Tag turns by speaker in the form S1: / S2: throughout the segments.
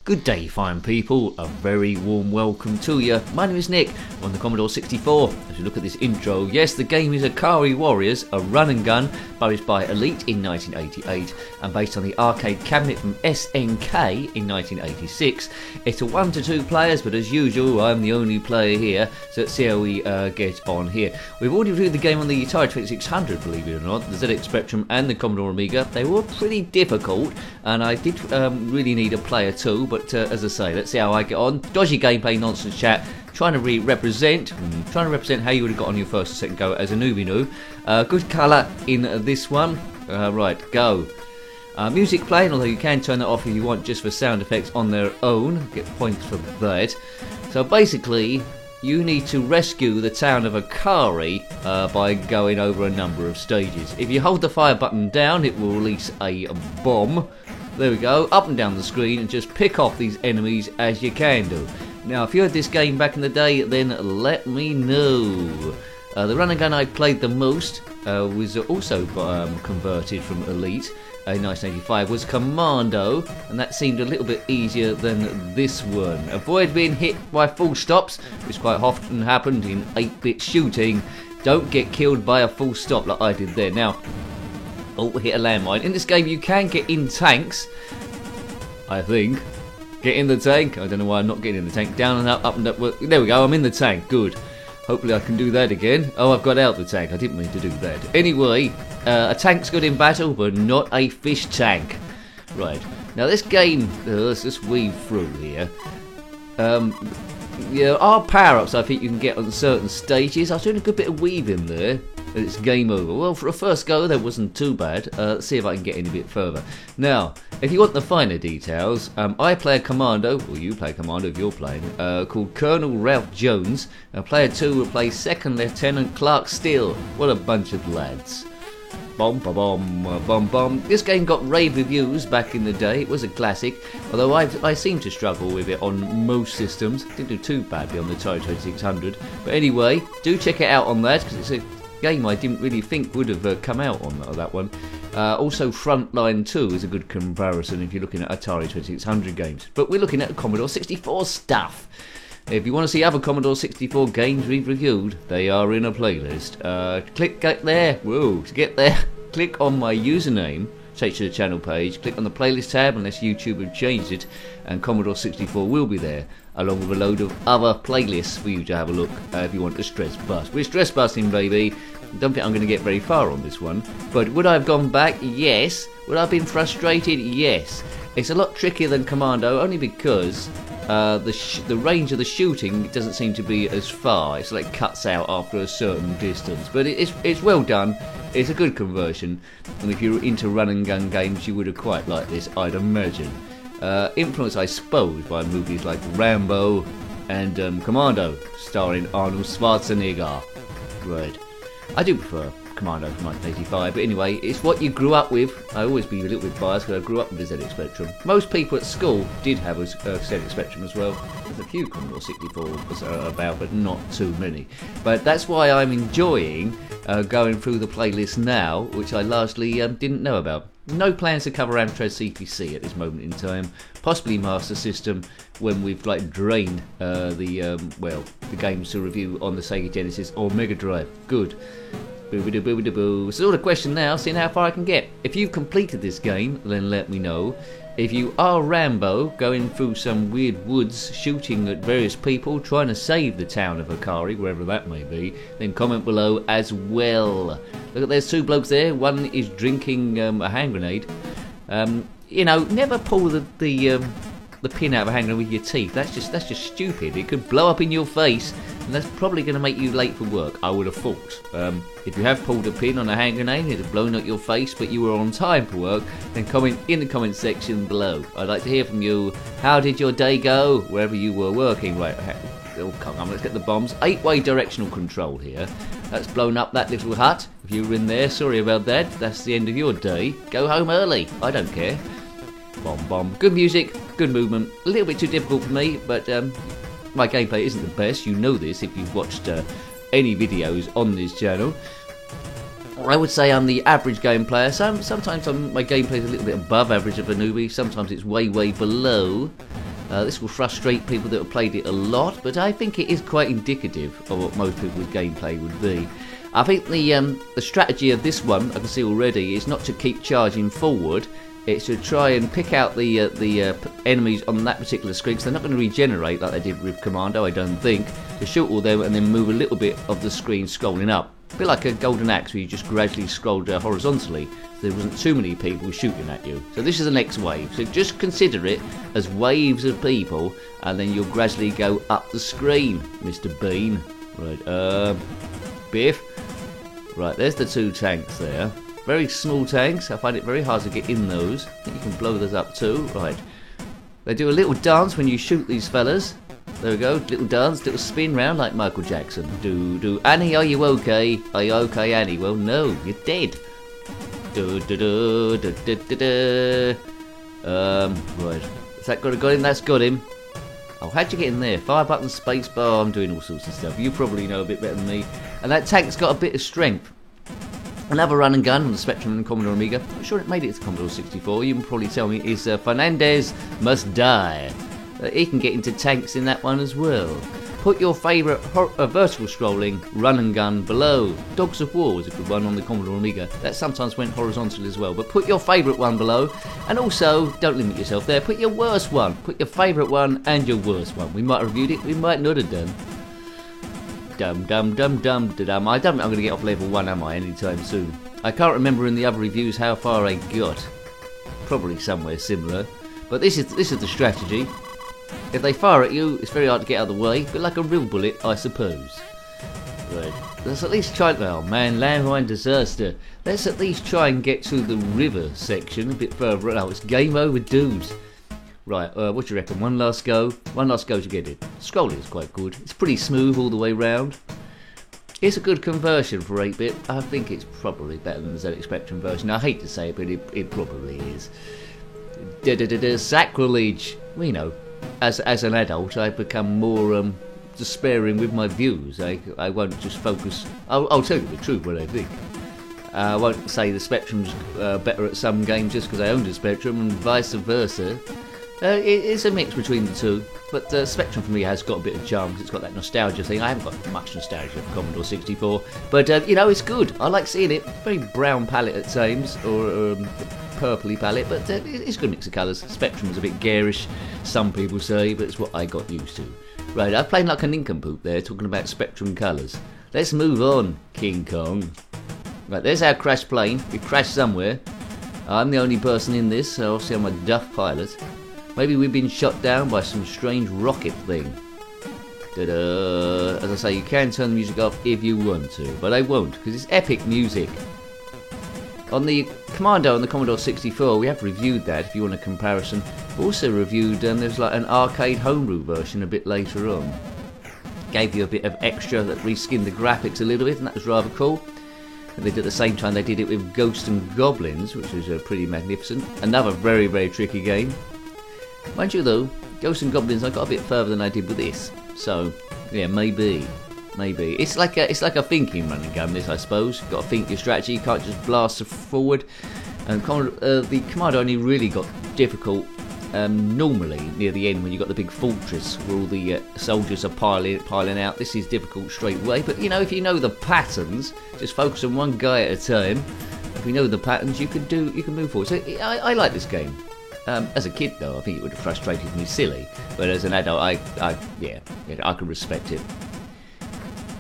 S1: Good day, fine people. A very warm welcome to you. My name is Nick on the Commodore 64. As we look at this intro, yes, the game is Akari Warriors, a run and gun published by Elite in 1988 and based on the arcade cabinet from SNK in 1986. It's a 1 to 2 players, but as usual, I'm the only player here, so let's see how we get on here. We've already reviewed the game on the Atari 2600, believe it or not, the ZX Spectrum and the Commodore Amiga. They were pretty difficult, and I did really need a player too, but as I say, let's see how I get on. Dodgy gameplay, nonsense chat, trying to represent how you would have got on your first or second go as a newbie. Good colour in this one. Right, go. Music playing, although you can turn that off if you want, just for sound effects on their own. Get points for that. So basically, you need to rescue the town of Akari by going over a number of stages. If you hold the fire button down, it will release a bomb. There we go, up and down the screen, and just pick off these enemies as you can do. Now, if you had this game back in the day, then let me know. The run and gun I played the most was also converted from Elite in 1985, was Commando, and that seemed a little bit easier than this one. Avoid being hit by full stops, which quite often happened in 8-bit shooting. Don't get killed by a full stop like I did there. Now, oh, hit a landmine. In this game, you can get in tanks, I think. Get in the tank. I don't know why I'm not getting in the tank. Down and up and up. Well, there we go, I'm in the tank. Good. Hopefully I can do that again. Oh, I've got out the tank. I didn't mean to do that. Anyway, a tank's good in battle, but not a fish tank. Right. Now, this game, let's just weave through here. Yeah, our power-ups I think you can get on certain stages. I was doing a good bit of weaving there. It's game over. Well, for a first go, that wasn't too bad. Let's see if I can get in a bit further. Now, if you want the finer details, I play a commando, or you play a commando if you're playing, called Colonel Ralph Jones. Player 2 will play Second Lieutenant Clark Steele. What a bunch of lads. Bom, ba bom, bom, bom. This game got rave reviews back in the day. It was a classic, although I seem to struggle with it on most systems. Didn't do too badly on the Atari 2600. But anyway, do check it out on that, because it's a game I didn't really think would have come out on that one. Also, Frontline 2 is a good comparison if you're looking at Atari 2600 games. But we're looking at Commodore 64 stuff. If you want to see other Commodore 64 games we've reviewed, they are in a playlist. Get there. Whoa, to get there, click on my username, take to the channel page, click on the playlist tab unless YouTube have changed it, and Commodore 64 will be there, along with a load of other playlists for you to have a look if you want to stress bust. We're stress busting, baby. Don't think I'm going to get very far on this one. But would I have gone back? Yes. Would I have been frustrated? Yes. It's a lot trickier than Commando, only because the range of the shooting doesn't seem to be as far. It's like cuts out after a certain distance. But it's well done. It's a good conversion. And if you're into run and gun games, you would have quite liked this, I'd imagine. Influenced, I suppose, by movies like Rambo and Commando, starring Arnold Schwarzenegger. Right. I do prefer Commando from 1985, but anyway, it's what you grew up with. I always be a little bit biased because I grew up with the ZX Spectrum. Most people at school did have a ZX Spectrum as well. There's a few Commodore 64s about, but not too many. But that's why I'm enjoying going through the playlist now, which I largely didn't know about. No plans to cover Amstrad CPC at this moment in time. Possibly Master System when we've drained the games to review on the Sega Genesis or Mega Drive. Good. Boobity boobity boo. So the question now, seeing how far I can get. If you've completed this game, then let me know. If you are Rambo, going through some weird woods, shooting at various people, trying to save the town of Akari, wherever that may be, then comment below as well. Look, there's two blokes there. One is drinking a hand grenade. Never pull the pin out of a hand grenade with your teeth. That's just stupid. It could blow up in your face, and that's probably going to make you late for work, I would have thought. If you have pulled a pin on a hand grenade and it has blown out your face, but you were on time for work, then comment in the comment section below. I'd like to hear from you. How did your day go, wherever you were working? Right, oh, come on, let's get the bombs. 8-way directional control here. That's blown up that little hut. If you were in there, sorry about that. That's the end of your day. Go home early. I don't care. Bomb, bomb. Good music, good movement. A little bit too difficult for me, but my gameplay isn't the best. You know this if you've watched any videos on this channel. I would say I'm the average game player. Sometimes my gameplay is a little bit above average of a newbie. Sometimes it's way below. This will frustrate people that have played it a lot, but I think it is quite indicative of what most people's gameplay would be. I think the strategy of this one, I can see already, is not to keep charging forward. It's to try and pick out the enemies on that particular screen, because they're not going to regenerate like they did with Commando, I don't think. To shoot all them and then move a little bit of the screen scrolling up. A bit like a Golden Axe, where you just gradually scrolled horizontally. So there wasn't too many people shooting at you. So this is the next wave. So just consider it as waves of people, and then you'll gradually go up the screen, Mr. Bean. Right, Biff. Right, there's the 2 tanks there. Very small tanks. I find it very hard to get in those. I think you can blow those up too. Right. They do a little dance when you shoot these fellas. There we go. Little dance, little spin round like Michael Jackson. Do. Annie, are you okay? Are you okay, Annie? Well, no, you're dead. Right. Has that got him? That's got him. Oh, how'd you get in there? Fire button, space bar. I'm doing all sorts of stuff. You probably know a bit better than me. And that tank's got a bit of strength. Another run and gun on the Spectrum and Commodore Amiga. I'm sure it made it to Commodore 64. You can probably tell me is Fernandez Must Die. He can get into tanks in that one as well. Put your favourite vertical scrolling run and gun below. Dogs of War was a good one on the Commodore Amiga. That sometimes went horizontal as well. But put your favourite one below. And also, don't limit yourself there. Put your worst one. Put your favourite one and your worst one. We might have reviewed it. We might not have done. Dum. I don't think I'm going to get off level 1, am I, anytime soon. I can't remember in the other reviews how far I got. Probably somewhere similar. But this is the strategy. If they fire at you, it's very hard to get out of the way. But like a real bullet, I suppose. Right. Let's at least try... Oh man, landmine disaster. Let's at least try and get to the river section a bit further. Oh, it's game over, dudes. Right, what do you reckon? One last go? One last go to get it. Scrolling is quite good. It's pretty smooth all the way round. It's a good conversion for 8-bit. I think it's probably better than the ZX Spectrum version. I hate to say it, but it probably is. Sacrilege. Well, you know, as an adult, I've become more despairing with my views. I won't just focus... I'll tell you the truth, what I think. I won't say the Spectrum's better at some games just because I owned a Spectrum, and vice versa. It's a mix between the two, but Spectrum for me has got a bit of charm because it's got that nostalgia thing. I haven't got much nostalgia for Commodore 64, but you know, it's good. I like seeing it. Very brown palette at times, or purpley palette, but it's a good mix of colours. Spectrum is a bit garish, some people say, but it's what I got used to. Right, I've played like a nincompoop there, talking about Spectrum colours. Let's move on, King Kong. Right, there's our crash plane. We crashed somewhere. I'm the only person in this, so obviously I'm a duff pilot. Maybe we've been shot down by some strange rocket thing. As I say, you can turn the music off if you want to, but I won't, because it's epic music. On the Commando and the Commodore 64, we have reviewed that, if you want a comparison. We've also reviewed, there's like an arcade homebrew version a bit later on. Gave you a bit of extra that reskinned the graphics a little bit, and that was rather cool. And they did at the same time, they did it with Ghosts and Goblins, which was pretty magnificent. Another very, very tricky game. Mind you though, Ghosts and Goblins I got a bit further than I did with this, so yeah, maybe. It's like a thinking running gun, this, I suppose. You've got to think your strategy. You can't just blast forward. And the Commando only really got difficult normally near the end when you got the big fortress where all the soldiers are piling out. This is difficult straight away, but you know, if you know the patterns, just focus on one guy at a time. If you know the patterns, you can move forward. So I like this game. As a kid, though, I think it would have frustrated me silly. But as an adult, I can respect it.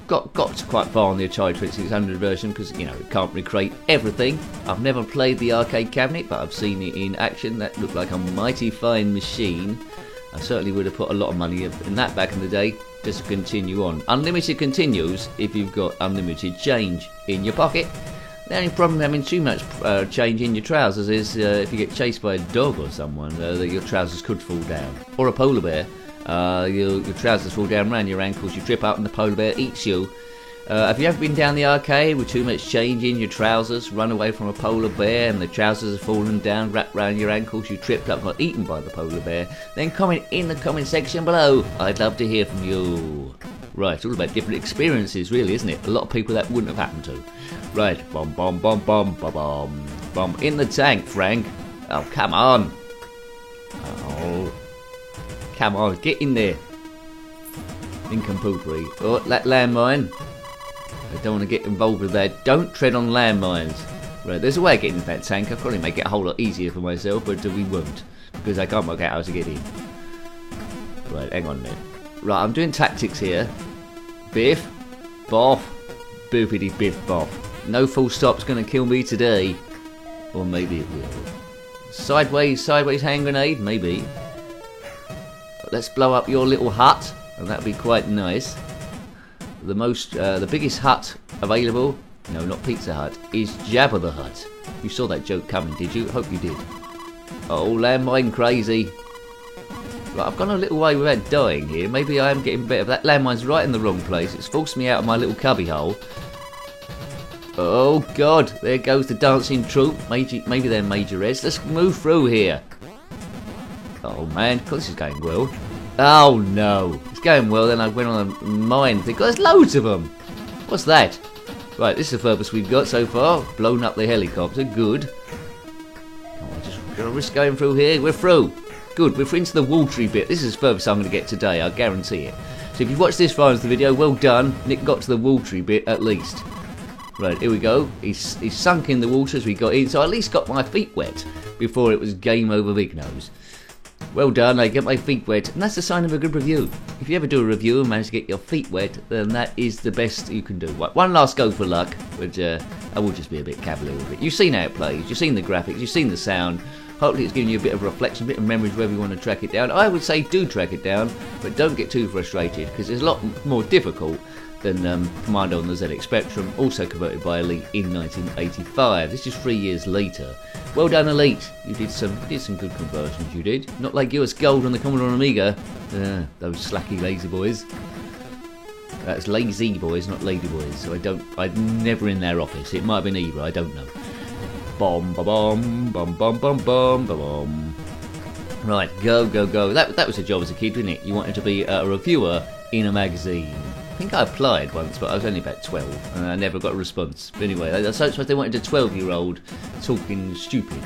S1: Got quite far on the Atari 2600 version because, you know, it can't recreate everything. I've never played the arcade cabinet, but I've seen it in action. That looked like a mighty fine machine. I certainly would have put a lot of money in that back in the day just to continue on. Unlimited continues if you've got unlimited change in your pocket. The only problem with having too much change in your trousers is if you get chased by a dog or someone, your trousers could fall down. Or a polar bear. Your trousers fall down around your ankles, you trip up and the polar bear eats you. Have you ever been down the arcade with too much change in your trousers, run away from a polar bear and the trousers have fallen down, wrapped around your ankles, you tripped up and got eaten by the polar bear? Then comment in the comment section below. I'd love to hear from you. Right, it's all about different experiences really, isn't it? A lot of people that wouldn't have happened to. Right, bomb. In the tank, Frank. Oh, come on. Oh. Come on, get in there. Nincompoopry. Oh, that landmine. I don't want to get involved with that. Don't tread on landmines. Right, there's a way of getting into that tank. I'll probably make it a whole lot easier for myself, but we won't. Because I can't work out how to get in. Right, hang on a minute. Right, I'm doing tactics here. Biff. Boff. Boopity biff boff. No full stop's going to kill me today. Or maybe it will. Sideways hand grenade? Maybe. Let's blow up your little hut. And that'd be quite nice. The biggest hut available, no, not Pizza Hut, is Jabba the Hutt. You saw that joke coming, did you? Hope you did. Oh, landmine crazy. Right, I've gone a little way without dying here. Maybe I am getting better. That landmine's right in the wrong place. It's forced me out of my little cubby hole. Oh, God. There goes the dancing troupe. Maybe they're Major Reds. Let's move through here. Oh, man. God, this is going well. Oh, no. It's going well. Then I went on a mine thing. God, there's loads of them. What's that? Right, this is the furthest we've got so far. Blown up the helicopter. Good. Oh, I just gotta risk going through here. We're through. Good. We're into the watery bit. This is the furthest I'm going to get today. I guarantee it. So if you've watched this far into the video, well done. Nick got to the watery bit at least. Right, here we go. He's sunk in the water as we got in, so I at least got my feet wet before it was game over Big Nose. Well done, I get my feet wet, and that's a sign of a good review. If you ever do a review and manage to get your feet wet, then that is the best you can do. Right, one last go for luck, but I will just be a bit cavalier with it. You've seen how it plays, you've seen the graphics, you've seen the sound. Hopefully it's giving you a bit of reflection, a bit of memories wherever you want to track it down. I would say do track it down, but don't get too frustrated, because it's a lot more difficult than Commando on the ZX Spectrum, also converted by Elite in 1985. This is 3 years later. Well done, Elite. You did some good conversions. You did. Not like US Gold on the Commodore Amiga. Those slacky lazy boys. That's lazy boys, not lady boys. So I'm never in their office. It might have been either. I don't know. Bomb, ba bomb, bomb, bomb, bomb, bomb, ba bomb. Right, go, go, go. That was a job as a kid, wasn't it? You wanted to be a reviewer in a magazine. I think I applied once, but I was only about 12, and I never got a response. But anyway, I suppose they wanted a 12-year-old talking stupid.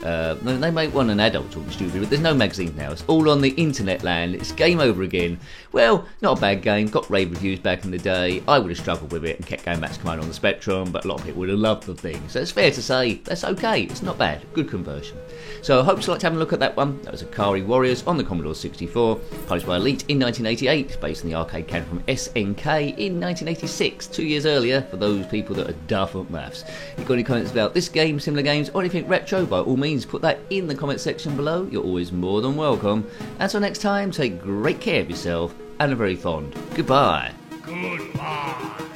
S1: They might want an adult talking stupid, but there's no magazine now. It's all on the internet land. It's game over again. Well, not a bad game. Got rave reviews back in the day. I would have struggled with it and kept going back to Commando on the Spectrum, but a lot of people would have loved the thing. So it's fair to say that's okay. It's not bad. Good conversion. So I hope you liked having a look at that one. That was Akari Warriors on the Commodore 64, published by Elite in 1988, based on the arcade canon from SNK in 1986, 2 years earlier, for those people that are duff at maths. If you've got any comments about this game, similar games, or anything retro, by all means put that in the comment section below. You're always more than welcome. Until next time, take great care of yourself, and a very fond goodbye. Goodbye.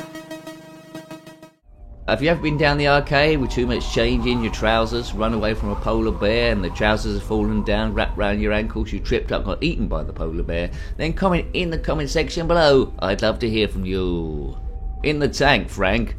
S1: Have you ever been down the arcade with too much change in your trousers, run away from a polar bear and the trousers have fallen down, wrapped round your ankles, you tripped up, got eaten by the polar bear? Then comment in the comment section below. I'd love to hear from you. In the tank, Frank.